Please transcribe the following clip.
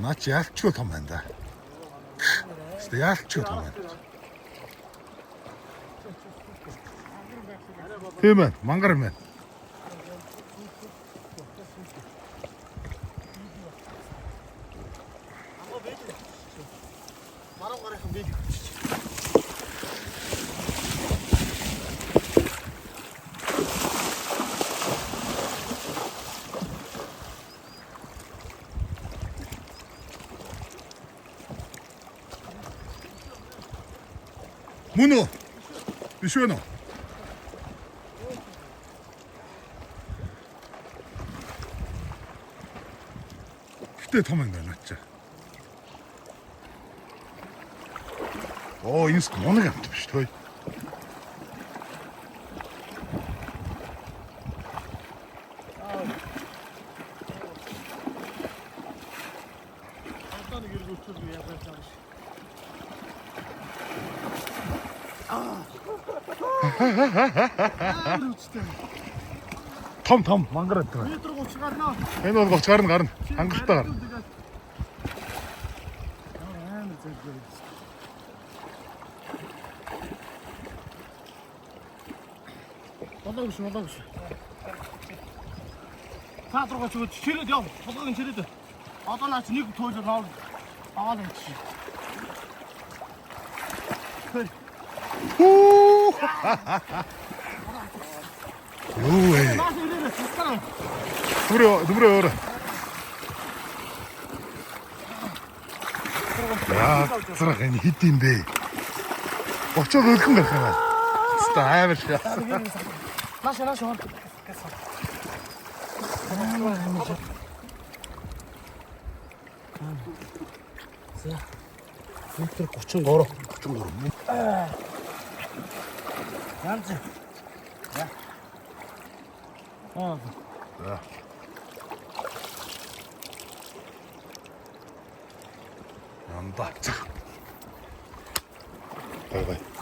Наач яалчгүй том байна да. Тэ яалчгүй том байна. Тийм ээ, мангар юм байна. Мөн үү? Биш үү? Гэтэ том юм байна ч. Оо, энэ сконог амт биш thôi. Том мангар гэдэг. Метр 30 гарна. Энэ бол 30 гарна. Хангалттай гарна. Болоош. Та руугаа чигээд чирээд яв. Толгойн чирээд. Одоо наач нэг тойлоо наа. Аваад юм чи. Юу вэ? Дүрөө. Яа, царах энэ хит юм бэ? Очоод өлгөн байх юм байна. Амар шээ. Нааш. За. Метр 33. Янз. За. За. Янда. Бай.